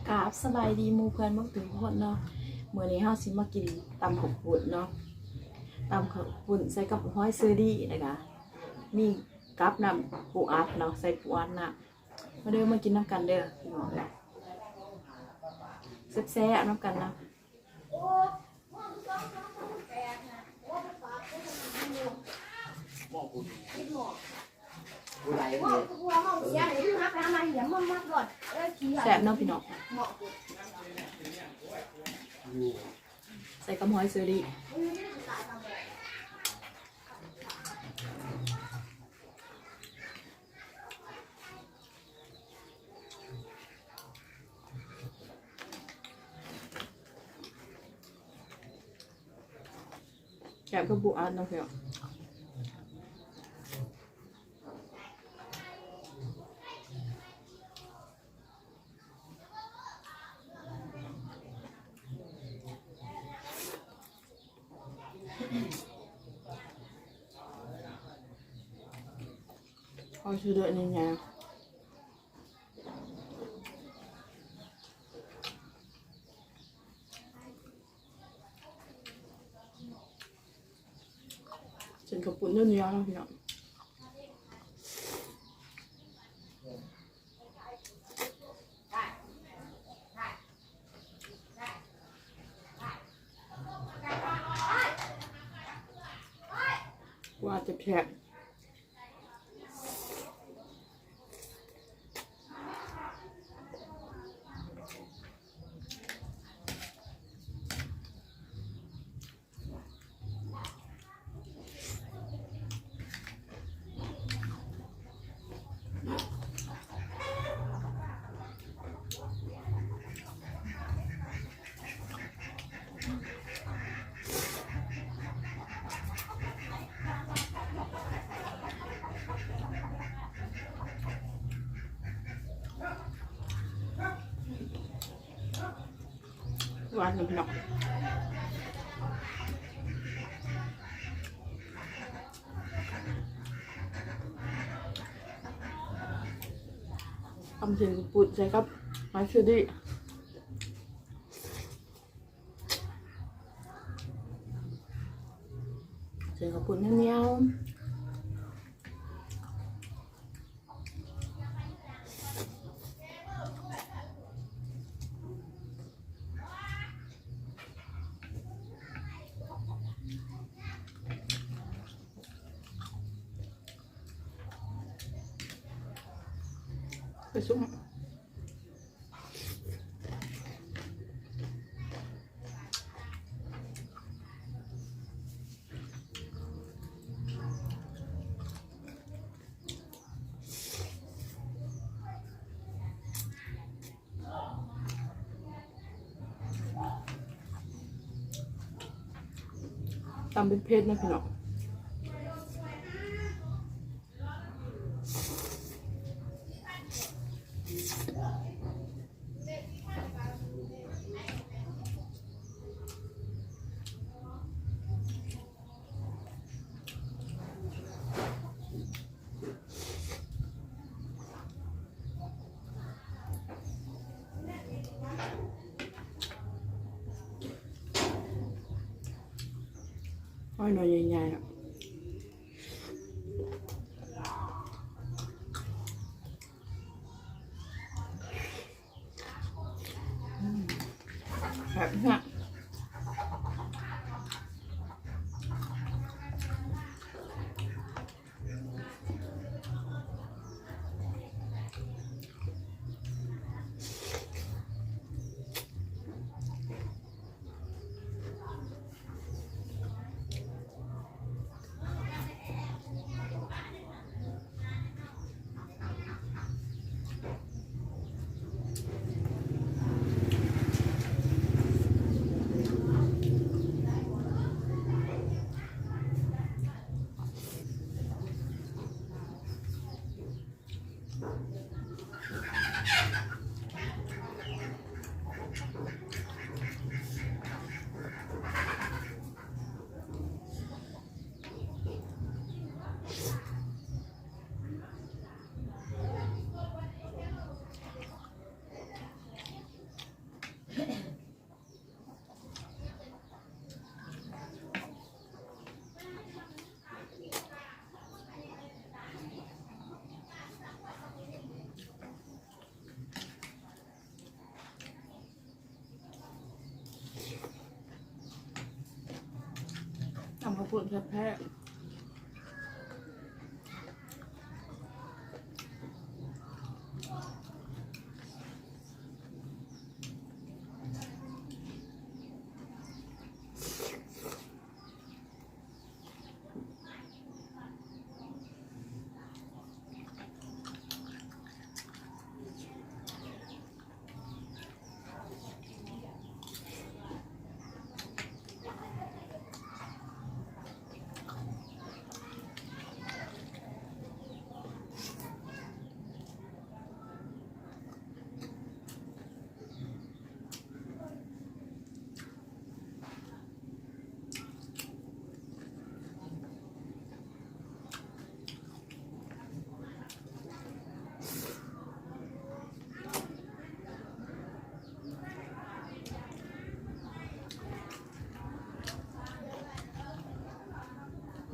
กราบสบายดีหมู่เพื่อนบักถึงคนเนาะมื้อนี้เฮาสิมากินตำข้าวปุ้นเนาะตำข้าวปุ้นใส่กับหอยเชอรี่นะคะมีกับน้ำปูอัดเนาะใส่ปูอัดน่ะมาเด้อมากินน้ำกันเด้อพี่น้องเด้อแซ่บๆน้ำกันนะแซ่บเนาะพี่น้องใส่กับหอยเชอรี่แกะกับปูอัดเนาะพี่น้องเอาชื่อเดือนนี้ไงเส้นข้าวปุ้นเนื้อเนื้อนะพี่น้องว่าจะแฉะหวานหนึ่งหน่อยทำเส้นปุ้นใส่กับหอยเชอรี่เส้นข้าวปุ้นเหนียวไปซุ่มตำเป็นเพชรนะพี่น้องหอยหน่อยใหญ่ๆอ่ะแบบนี้ าวปุ้นแพ้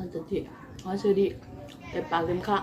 มันจะที่หอยเชอรี่แต่ปากเต็มค่ะ